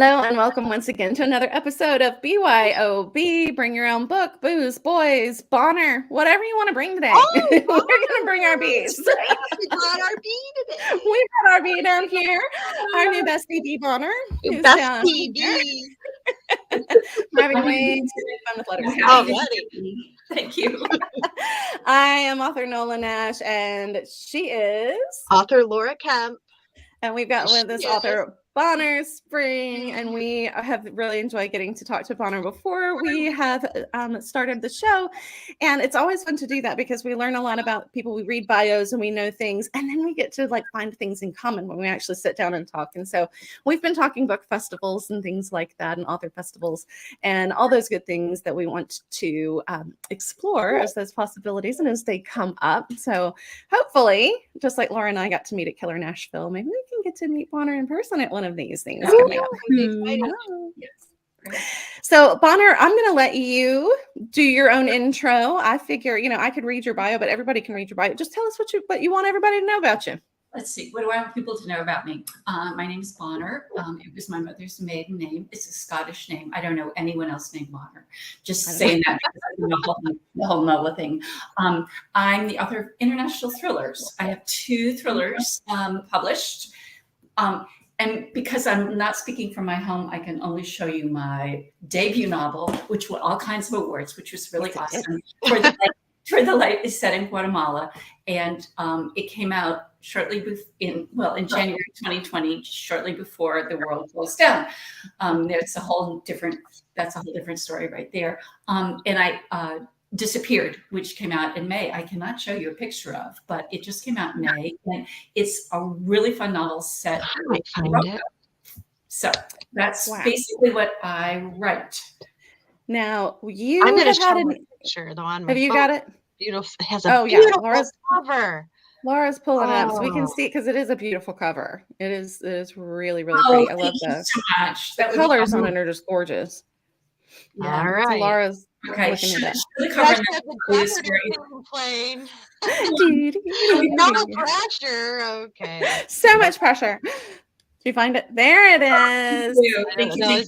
Hello and welcome once again to another episode of BYOB. Bring your own book, booze, boys, Bonnar, whatever you want to bring today. Oh, We're going to bring our bees. We got our bee today. We've got our bee down here. Our new bestie, Bee Bonnar. Bestie bee. Having way too much fun with letters. Already. Thank you. I am author Nola Nash, and she is Author Laura Kemp. And we've got with us author Bonnar Spring, and we have really enjoyed getting to talk to Bonnar before we have started the show. And it's always fun to do that because we learn a lot about people. We read bios and we know things, and then we get to find things in common when we actually sit down and talk. And so we've been talking book festivals and things like that, and author festivals, and all those good things that we want to explore as those possibilities and as they come up. So hopefully, just like Laura and I got to meet at Killer Nashville, maybe we can get to meet Bonnar in person at one of these things coming up. Yes. So Bonnar, I'm going to let you do your own intro. I figure, I could read your bio, but everybody can read your bio. Just tell us what you want everybody to know about you. Let's see. What do I want people to know about me? My name is Bonnar. It was my mother's maiden name. It's a Scottish name. I don't know anyone else named Bonnar. Just saying that because the whole Nola thing. I'm the author of international thrillers. I have 2 thrillers published. And because I'm not speaking from my home, I can only show you my debut novel, which won all kinds of awards, which was really awesome. For the Light is set in Guatemala, and it came out shortly in January 2020, shortly before the world closed down. That's a whole different story right there. And I Disappeared, which came out in May. I cannot show you a picture of, but it just came out in May, and it's a really fun novel set. I find it. So that's basically what I write. Now you I'm going to have show had a picture. The one. Have you got it? Beautiful. It has a beautiful cover. Laura's pulling it up so we can see it because it is a beautiful cover. It is really, really pretty. I love that. So much. The colors on it are just gorgeous. Yeah. All right. So Laura's okay. looking at The cover plane. No pressure. Okay. So much pressure. Did you find it? There it is. Thank you.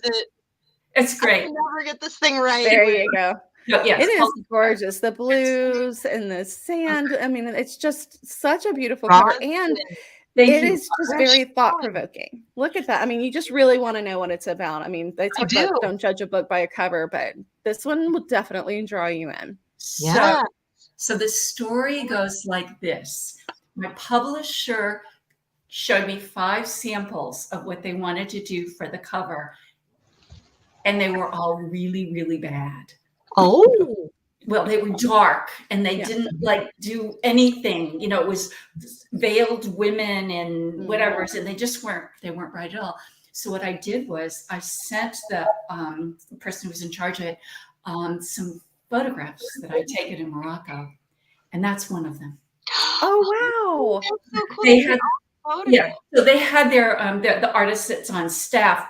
It's great. I can never get this thing right. There you go. No, yes, it is gorgeous. The blues and the sand. I mean, it's just such a beautiful cover. And it is just very thought-provoking. Look at that. I mean, you just really want to know what it's about. I mean, they talk about don't judge a book by a cover, but this one will definitely draw you in. Yeah. So the story goes like this. My publisher showed me 5 samples of what they wanted to do for the cover, and they were all really, really bad. Oh. Well, they were dark and they didn't do anything. It was veiled women and whatever, and they weren't right at all. So what I did was I sent the person who was in charge of it some photographs that I'd taken in Morocco, and that's one of them. Oh wow! That's so cool. They had, so they had their the artist that's on staff.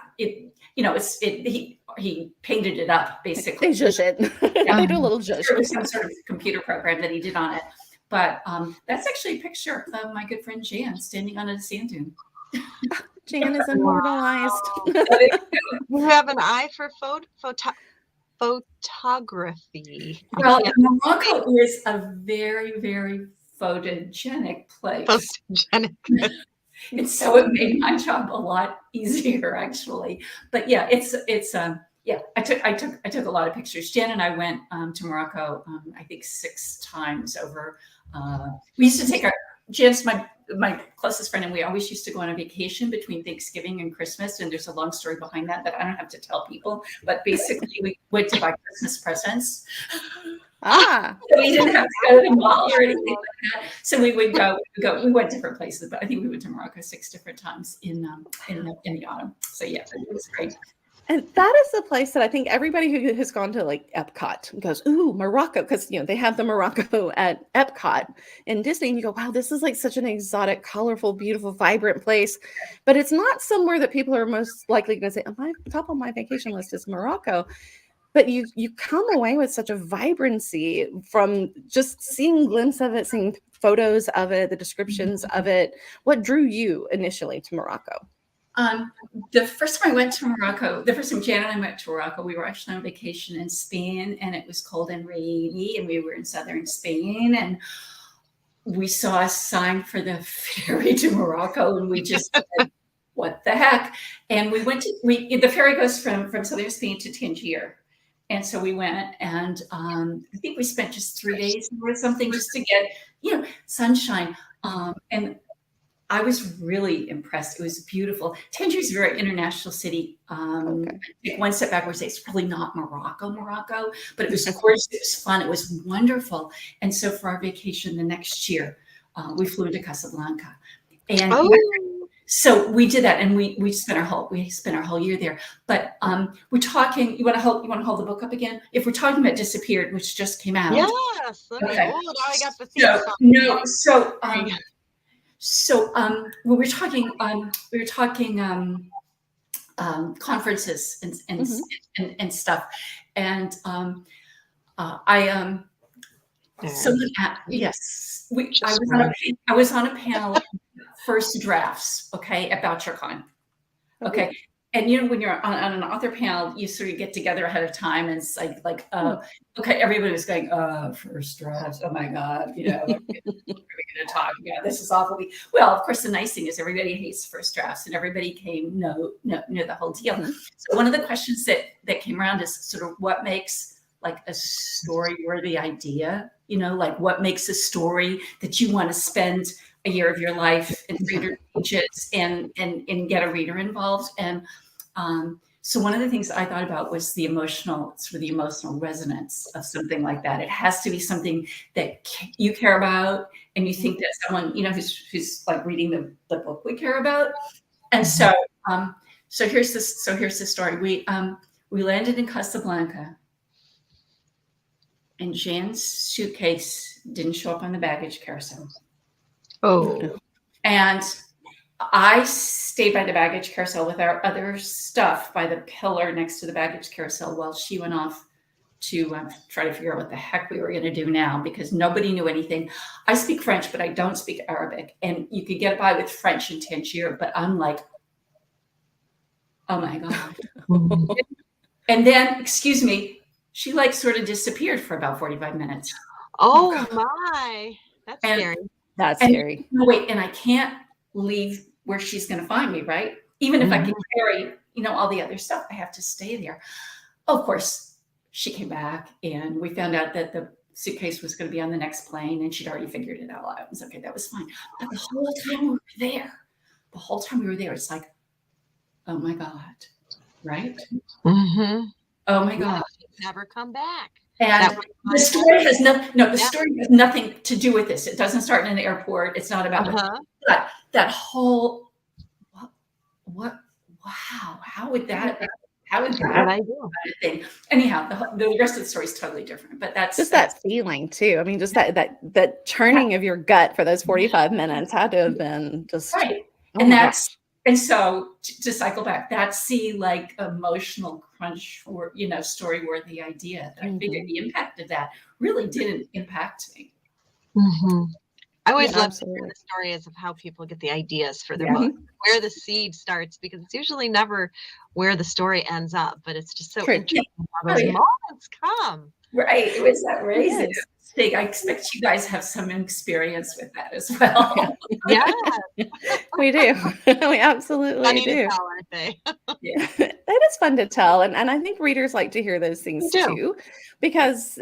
He painted it up basically. They zhuzh it. They do a little zhuzh. There was some sort of computer program that he did on it. But that's actually a picture of my good friend Jan standing on a sand dune. Jan is immortalized. You have an eye for photography. Well, Morocco is a very, very photogenic place. Photogenic. And so it made my job a lot easier, actually. But yeah, I took a lot of pictures. Jan and I went to Morocco, I think 6 times over. We used to take Jan's my closest friend, and we always used to go on a vacation between Thanksgiving and Christmas. And there's a long story behind that I don't have to tell people. But basically, we went to buy Christmas presents. So we didn't have to go to the mall or anything like that. So we would go. We went different places, but I think we went to Morocco 6 different times in the autumn. So yeah, it was great. And that is the place that I think everybody who has gone to Epcot goes, ooh, Morocco, because they have the Morocco at Epcot in Disney, and you go, wow, this is such an exotic, colorful, beautiful, vibrant place. But it's not somewhere that people are most likely going to say, my top of my vacation list is Morocco. But you come away with such a vibrancy from just seeing glimpses of it, seeing photos of it, the descriptions of it. What drew you initially to Morocco? The first time I went to Morocco, the first time Jan and I went to Morocco, we were actually on vacation in Spain, and it was cold and rainy, and we were in southern Spain, and we saw a sign for the ferry to Morocco, and we just said, what the heck? And we went to, the ferry goes from southern Spain to Tangier. And so we went, and I think we spent just 3 days or something just to get, sunshine. And I was really impressed. It was beautiful. Tangier is a very international city. Take one step backwards, it's probably not Morocco, but it was gorgeous. It was fun. It was wonderful. And so for our vacation the next year, we flew into Casablanca, and so we did that, and we spent our whole year there. But we're talking. You want to hold the book up again? If we're talking about Disappeared, which just came out. Yes. Okay. Now I got the theme song. So when we were talking conferences and stuff, and someone yes, I was on a panel, first drafts, about your con, okay. And when you're on an author panel, you sort of get together ahead of time, and it's like okay, everybody was going, first drafts, oh my God, what are we going to talk about? This is awful. Well, of course, the nice thing is everybody hates first drafts, and everybody came, no, the whole deal. So one of the questions that came around is sort of what makes like a story-worthy idea, like what makes a story that you want to spend a year of your life in 300 pages and get a reader involved. And so one of the things I thought about was the emotional resonance of something like that. It has to be something that you care about, and you think that someone, who's like reading the book would care about. And so here's the story. We landed in Casablanca, and Jan's suitcase didn't show up on the baggage carousel. Oh. And I stayed by the baggage carousel with our other stuff by the pillar next to the baggage carousel while she went off to try to figure out what the heck we were going to do now, because nobody knew anything. I speak French, but I don't speak Arabic. And you could get by with French in Tangier, but I'm like, oh my God. And then, excuse me, she like sort of disappeared for about 45 minutes. Oh my, that's scary. That's scary. Wait, and I can't leave where she's going to find me, right? Even if I can carry, all the other stuff, I have to stay there. Of course, she came back, and we found out that the suitcase was going to be on the next plane, and she'd already figured it all out. It was okay. That was fine. But the whole time we were there, it's like, oh my God, right? Mm-hmm. Oh my God. Never come back. And the story has story has nothing to do with this. It doesn't start in an airport. It's not about but that whole wow, how would that thing? Anyhow, the rest of the story is totally different. But that's just that feeling too. I mean, just that churning of your gut for those 45 minutes had to have been just right. Oh, and so to cycle back, that's the like emotional crunch or, story-worthy idea. That I figured the impact of that really didn't impact me. Mm-hmm. I always love to hear the stories of how people get the ideas for their book, where the seed starts, because it's usually never where the story ends up, but it's just so interesting how those moments come. Right. It was that raisin. I expect you guys have some experience with that as well. Yeah, we do. We absolutely funny do. To tell, aren't they? Yeah. It is fun to tell, and I think readers like to hear those things too, because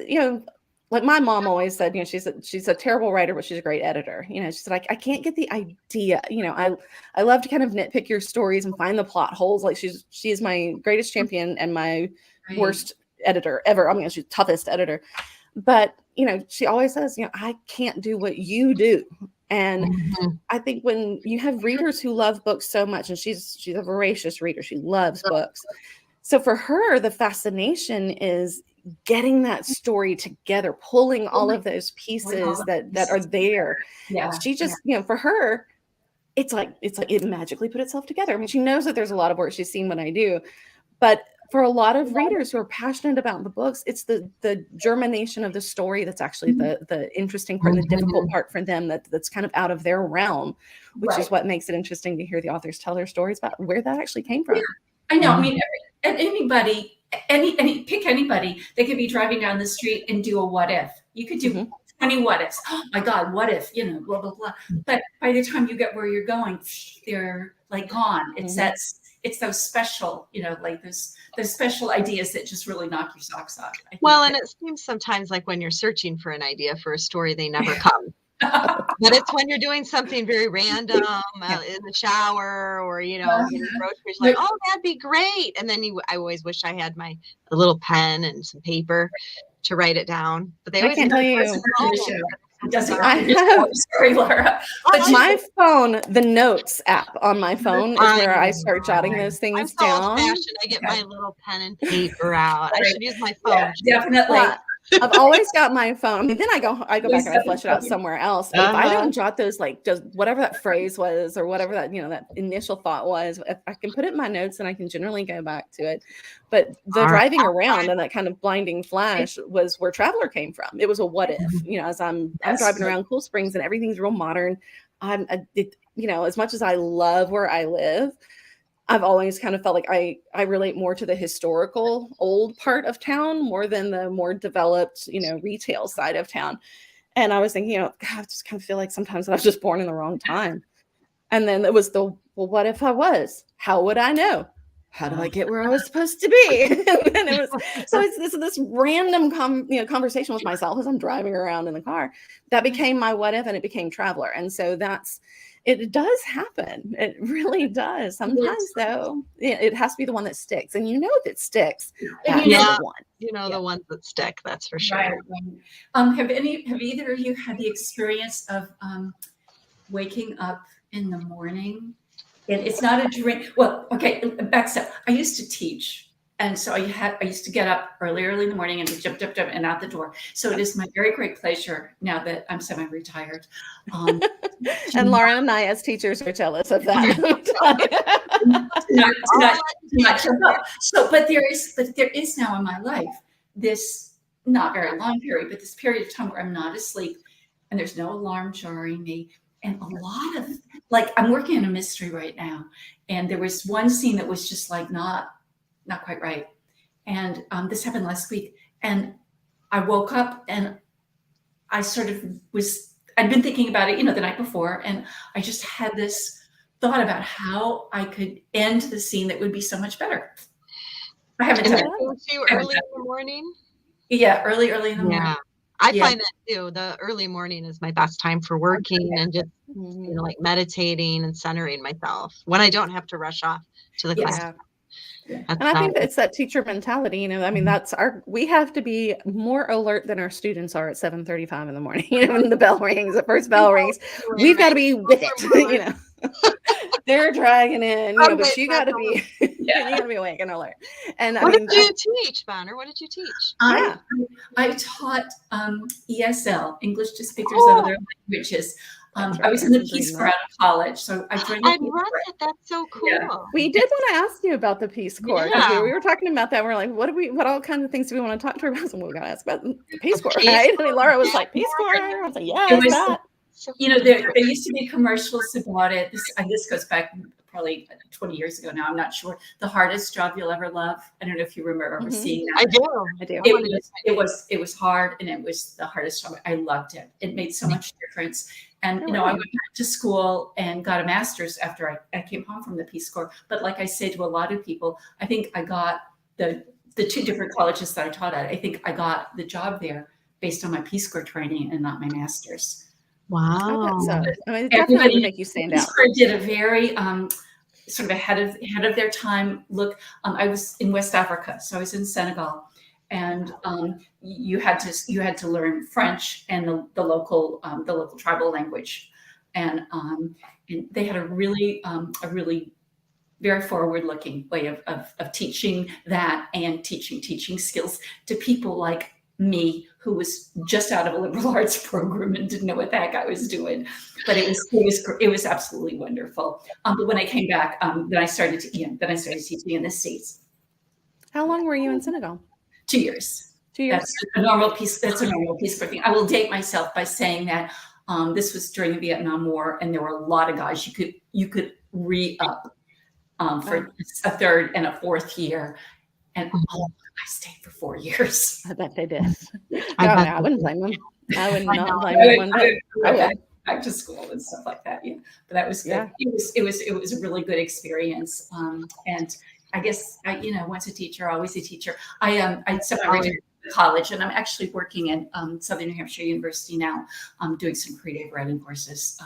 like my mom always said, she's a terrible writer, but she's a great editor. She said, I can't get the idea. I love to kind of nitpick your stories and find the plot holes. Like she's my greatest champion and my worst editor ever. I mean, she's the toughest editor. But, she always says, I can't do what you do. And I think when you have readers who love books so much, and she's a voracious reader, she loves books. So for her, the fascination is getting that story together, pulling all of those pieces that are there. Yeah. She just, for her, it's like it magically put itself together. I mean, she knows that there's a lot of work. She's seen what I do, but for a lot of readers who are passionate about the books, it's the germination of the story that's actually the interesting part, the difficult part for them, that's kind of out of their realm, which is what makes it interesting to hear the authors tell their stories about where that actually came from. Yeah, I know. I mean, anybody, pick anybody. They could be driving down the street and do a what if. You could do 20 what ifs. Oh my God, what if, blah, blah, blah. But by the time you get where you're going, they're like gone. It's those special, like those special ideas that just really knock your socks off. Well, and it seems sometimes like when you're searching for an idea for a story, they never come. But it's when you're doing something very random in the shower or, getting groceries, like, oh, that'd be great. And then I always wish I had a little pen and some paper to write it down. But they always can't tell you. Sorry, Laura. But my phone, the notes app on my phone is where I start jotting those things down. I get my little pen and paper out. I should use my phone. Yeah, definitely. I've always got my phone. I mean, then I go back and I flesh it out somewhere else. But if I don't jot those, like, just whatever that phrase was or whatever that, that initial thought was, if I can put it in my notes and I can generally go back to it. But the driving around and that kind of blinding flash was where Traveler came from. It was a what if, as I'm driving around Cool Springs and everything's real modern. As much as I love where I live, I've always kind of felt like I relate more to the historical old part of town more than the more developed, retail side of town. And I was thinking, God, I just kind of feel like sometimes I was just born in the wrong time. And then it was what if I was? How would I know? How do I get where I was supposed to be? And it was it's this random conversation with myself as I'm driving around in the car that became my what if, and it became Traveler. And so it does happen. It really does. Sometimes, though, it has to be the one that sticks. And if it sticks, that's the one. The ones that stick, that's for sure. Right. Have either of you had the experience of waking up in the morning? And it's not a dream. Well, okay, backstep. I used to teach. And so I used to get up early in the morning and jump and out the door. So it is my very great pleasure now that I'm semi-retired. And Laura and I, as teachers, are jealous of that. not jump up. But there is now in my life this not very long period, but this period of time where I'm not asleep and there's no alarm jarring me. And a lot of, like, I'm working in a mystery right now. And there was one scene that was just like not quite right. And this happened last week. And I woke up and I sort of I'd been thinking about it, the night before. And I just had this thought about how I could end the scene that would be so much better. I haven't done it. Early in the morning? Yeah, early in the morning. I find that too. The early morning is my best time for working and just, like meditating and centering myself when I don't have to rush off to the class. And I think it's that teacher mentality, I mean, we have to be more alert than our students are at 7:35 in the morning. When the bell rings, the first bell rings, we've got to be with it, They're dragging in, but you got to be, you got to be awake and alert. And what did you teach, Bonnar? What did you teach? I taught ESL, English to Speakers of Other Languages. I was in the Peace Corps out of college, so I joined the Peace Corps. That's so cool. Yeah. We did want to ask you about the Peace Corps. We were talking about that. We're like, what all kinds of things do we want to talk to her about? So we got to ask about the Peace Corps, right? I mean, Laura was like, Peace Corps. I was like, yeah, there used to be commercials about it. This goes back probably 20 years ago now. I'm not sure. The Hardest Job You'll Ever Love. I don't know if you remember seeing that. I do. It was hard, and it was the hardest job. I loved it. It made so much difference. And, I went back to school and got a master's after I came home from the Peace Corps. But like I say to a lot of people, I think I got the two different colleges that I taught at. I think I got the job there based on my Peace Corps training and not my master's. Wow. I mean, it definitely would make you stand out. Peace Corps did a very sort of ahead of their time look. I was in West Africa, so I was in Senegal. And you had to learn French and the local tribal language, and they had a really very forward-looking way of teaching that and teaching skills to people like me, who was just out of a liberal arts program and didn't know what the heck I was doing. But it was absolutely wonderful. But when I came back, then I started teaching in the States. How long were you in Senegal? 2 years. 2 years. That's a normal Peace Corps thing. I will date myself by saying that this was during the Vietnam War, and there were a lot of guys you could re-up for a third and a fourth year, and I stayed for 4 years. I bet they did. I wouldn't blame them. I would not blame them one bit. I would. Back to school and stuff like that. Yeah, but that was good. Yeah. It was a really good experience. And I guess once a teacher, always a teacher. I separated college, and I'm actually working in Southern New Hampshire University now. I'm doing some creative writing courses.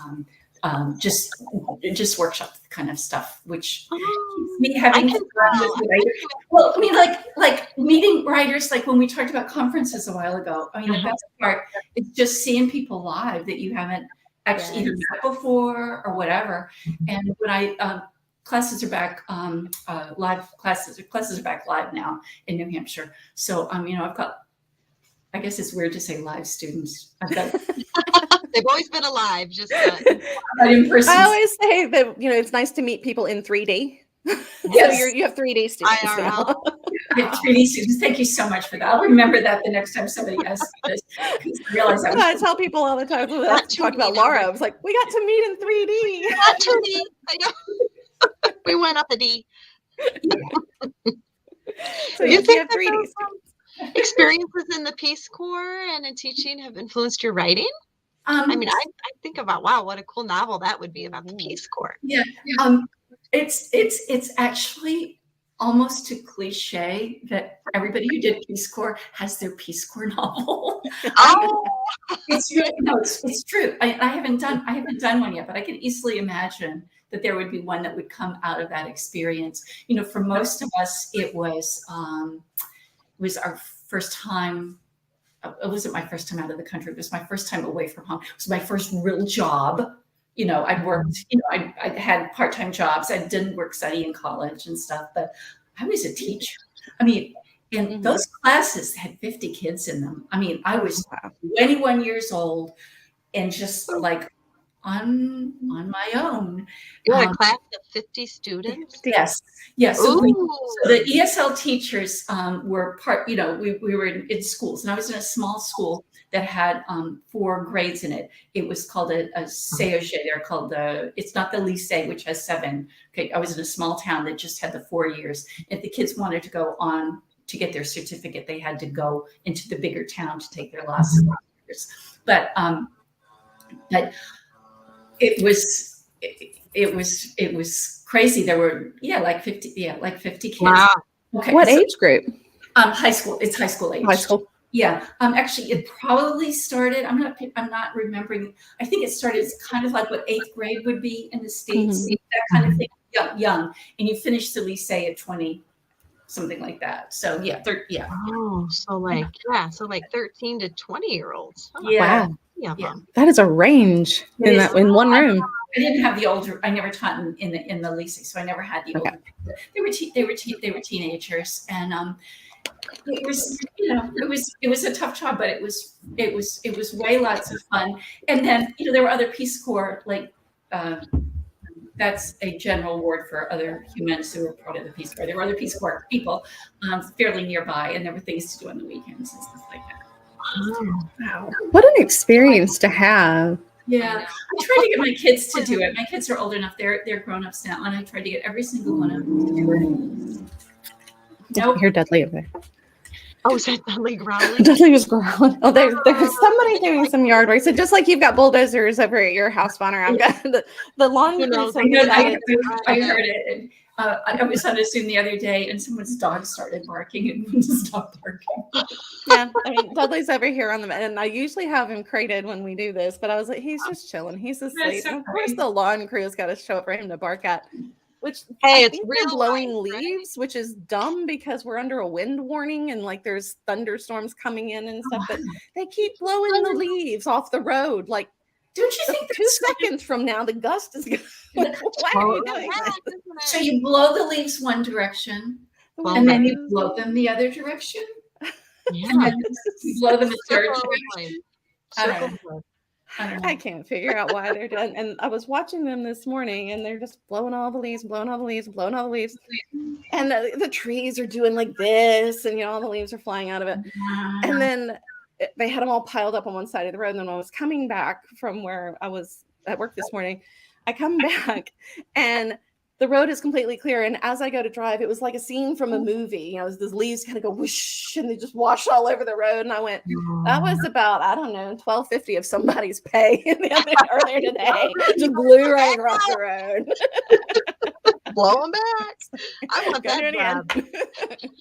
Just workshop kind of stuff, which keeps me having well, I mean, like meeting writers, like when we talked about conferences a while ago. I mean, the best part is just seeing people live that you haven't actually either met before or whatever. And when I classes are back live, classes are back live now in New Hampshire. So I've got, I guess it's weird to say live students. I've got they've always been alive, just not in person. I always say that it's nice to meet people in 3D. Yes. So you have 3D students now. I have 3D students. Thank you so much for that. I'll remember that the next time somebody asks me this. I tell people all the time. I talk about Laura. I was like, we got to meet in 3D. Not 2D. I know. We went up a D. So you have 3D experiences in the Peace Corps and in teaching have influenced your writing? I mean, I think about, wow, what a cool novel that would be about the Peace Corps. Yeah. It's actually almost too cliche that everybody who did Peace Corps has their Peace Corps novel. It's true. I haven't done one yet, but I can easily imagine that there would be one that would come out of that experience. For most of us, it was our first time. It wasn't my first time out of the country. It was my first time away from home. It was my first real job. I'd worked, I had part-time jobs. I didn't work study in college and stuff, but I was a teacher. I mean, and those classes had 50 kids in them. I mean, I was 21 years old and just like on my own. You had a class of 50 students? Yes. Yes. So the ESL teachers were part, we were in schools, and I was in a small school that had 4 grades in it. It was called a CEOG. They're called it's not the lycée, which has 7. Okay. I was in a small town that just had the 4 years. If the kids wanted to go on to get their certificate, they had to go into the bigger town to take their last years. But it was crazy. There were like 50 kids. Wow. Okay. What age group? High school. It's high school age. High school. Yeah. Actually, it probably started. I'm not remembering. I think it started kind of like what 8th grade would be in the States. That kind of thing. Young, and you finish the lycée at 20, something like that. So yeah. Oh, so like 13 to 20-year-olds. Oh, yeah. Wow. Yeah. That is a range in one room. I didn't have the older. I never taught in the lycée, so I never had the older. They were teenagers, and it was a tough job, but it was way lots of fun. And then there were other Peace Corps, like that's a general word for other humans who were part of the Peace Corps. There were other Peace Corps people fairly nearby, and there were things to do on the weekends and stuff like that. Oh, wow. What an experience to have. Yeah. I try to get my kids to do it. My kids are old enough. They're grown-ups now, and I try to get every single one of them to do it. Nope. I hear Dudley over there. Oh, is that Dudley growling? Dudley was growling. Oh, there's somebody doing some yard work. So just like you've got bulldozers over at your house, Bonnar, I've got the lawn. I heard it. I was on a Zoom the other day, and someone's dog started barking and wouldn't stop barking. Yeah, I mean, Dudley's over here on the, and I usually have him crated when we do this, but I was like, he's just chilling. He's asleep. So and of course, the lawn crew's got to show up for him to bark at. Which I think they're blowing leaves, which is dumb because we're under a wind warning and like there's thunderstorms coming in and stuff. But they keep blowing the leaves off the road. Like, don't you think 2 seconds from now the gust is going? Why are you doing that? So you blow the leaves one direction, and then you blow them the other direction. Yeah, and then you blow them the third direction. I can't figure out why they're done. And I was watching them this morning, and they're just blowing all the leaves, blowing all the leaves, blowing all the leaves. And the trees are doing like this, and all the leaves are flying out of it. And then they had them all piled up on one side of the road. And then when I was coming back from where I was at work this morning, I come back and the road is completely clear. And as I go to drive, it was like a scene from a movie. The leaves kind of go whoosh and they just wash all over the road. And I went, that was about, I don't know, $12.50 of somebody's pay earlier today. Just blew right across the road. Blow them back. I want that job.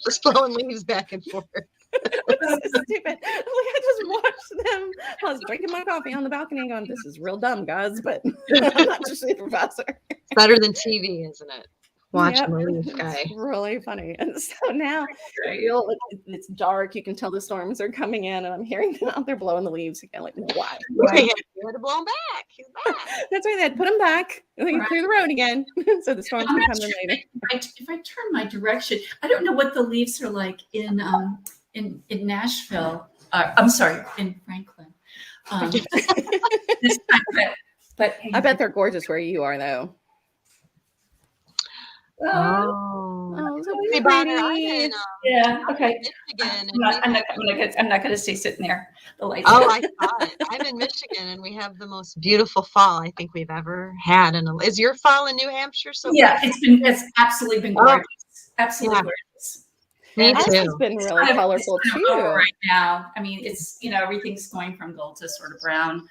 Just blowing leaves back and forth. Stupid. I just watched them. I was drinking my coffee on the balcony and going, this is real dumb, guys, but I'm not just a professor. It's better than TV, isn't it? Watching the leaf guy. It's really funny. And so now it's dark. You can tell the storms are coming in, and I'm hearing them out there blowing the leaves again. Like, why? You had to blow him back. He's back. That's right. They had to put him back, and they can clear the road again. So the storms can come in later. If I turn my direction, I don't know what the leaves are like in Nashville. I'm sorry, in Franklin. This time, but I bet they're gorgeous where you are, though. So Bonnar, yeah. Okay. Michigan, I'm not going to stay sitting there. The lights. Oh, I saw it. I'm in Michigan, and we have the most beautiful fall I think we've ever had. And is your fall in New Hampshire? It's absolutely been gorgeous. Absolutely gorgeous. Me This too. has been really colorful too. Right now, I mean, it's everything's going from gold to sort of brown.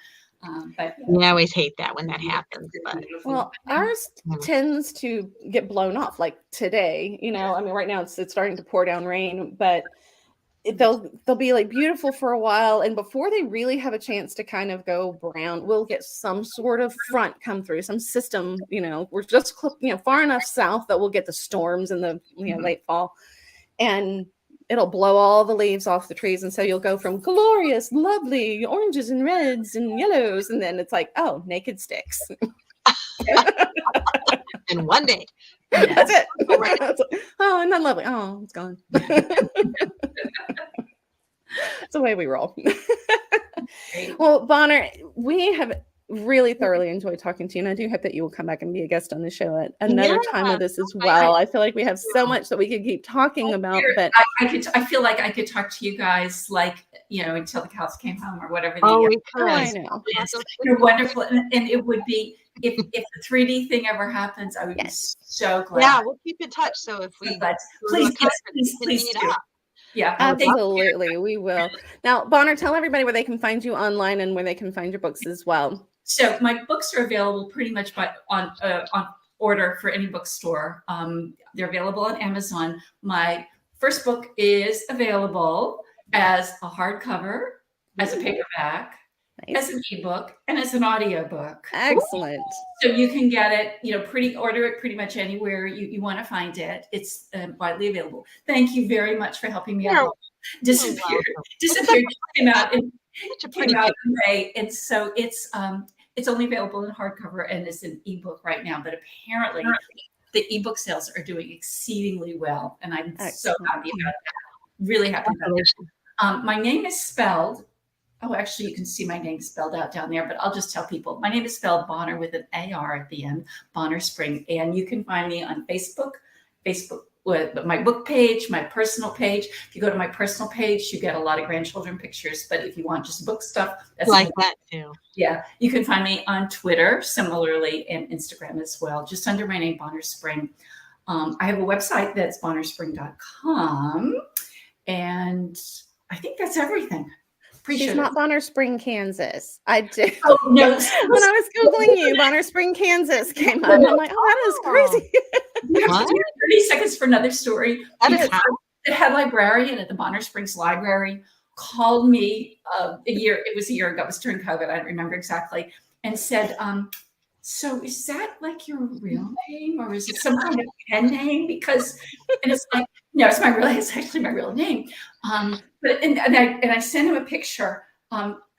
But I always hate that when that happens. But ours tends to get blown off like today. I mean, right now it's starting to pour down rain, but they'll be like beautiful for a while, and before they really have a chance to kind of go brown, we'll get some sort of front come through, some system. We're just far enough south that we'll get the storms in the late fall, and it'll blow all the leaves off the trees. And so you'll go from glorious, lovely oranges and reds and yellows. And then it's like, oh, naked sticks. In one day. That's it. Oh, and then lovely. Oh, it's gone. It's the way we roll. Well, Bonnar, we have really thoroughly enjoyed talking to you, and I do hope that you will come back and be a guest on the show at another time of this as well. I feel like we have so much that we could keep talking about, but I feel like I could talk to you guys until the cows came home or whatever. We could. I know. You're wonderful, and it would be if the 3D thing ever happens, I would be so glad. Yeah, we'll keep in touch. So if we please do. Yeah, absolutely, we will. Now, Bonnar, tell everybody where they can find you online and where they can find your books as well. So my books are available pretty much on order for any bookstore. They're available on Amazon. My first book is available as a hardcover, as a paperback, as an ebook, and as an audiobook. Excellent. So you can get it, order it pretty much anywhere you want to find it. It's widely available. Thank you very much for helping me out. Disappeared, came out in May, and so it's only available in hardcover and it's an ebook right now. But apparently, the ebook sales are doing exceedingly well, and I'm so happy about that. Really happy about that. My name is spelled. Oh, actually, you can see my name spelled out down there, but I'll just tell people. My name is spelled Bonnar with an AR at the end, Bonnar Spring. And you can find me on Facebook with my book page, my personal page. If you go to my personal page, you get a lot of grandchildren pictures. But if you want just book stuff, that's like that too. Yeah, you can find me on Twitter, similarly, and Instagram as well, just under my name, Bonnar Spring. I have a website that's bonnarspring.com. And I think that's everything. She's not Bonnar Spring, Kansas. I did. Oh, no. When I was Googling you, Bonnar Spring, Kansas came up. I'm like, oh, that is crazy. You have to do 30 seconds for another story. The head librarian at the Bonnar Springs Library called me it was a year ago, it was during COVID, I don't remember exactly, and said, so is that like your real name or is it some kind of pen name? And it's like, no, it's actually my real name. But I sent him a picture.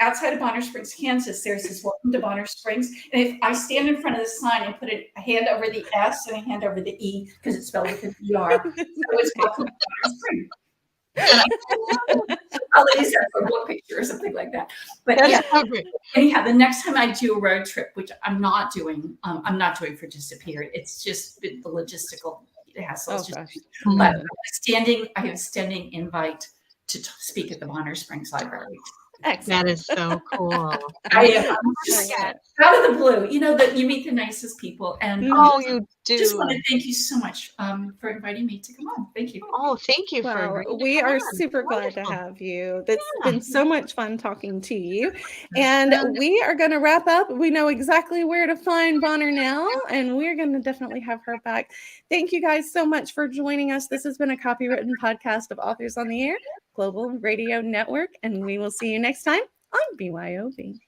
Outside of Bonnar Springs, Kansas, there says "Welcome to Bonnar Springs." And if I stand in front of the sign and put a hand over the S and a hand over the E because it's spelled with an ER, so it's "Welcome to Bonnar Springs." I'll use that for a book picture or something like that. But yeah, anyhow, the next time I do a road trip, which I'm not doing for Disappeared. It's just the logistical hassle. But I have a standing invite to speak at the Bonnar Springs Library. Excellent. That is so cool. I am just out of the blue. You know that you meet the nicest people, and you do. Just want to thank you so much for inviting me to come on. Thank you. Oh, thank you for. We are super glad to have you. It's been so much fun talking to you, and we are going to wrap up. We know exactly where to find Bonnar now, and we're going to definitely have her back. Thank you guys so much for joining us. This has been a copywritten podcast of Authors on the Air Global Radio Network, and we will see you next time on BYOB.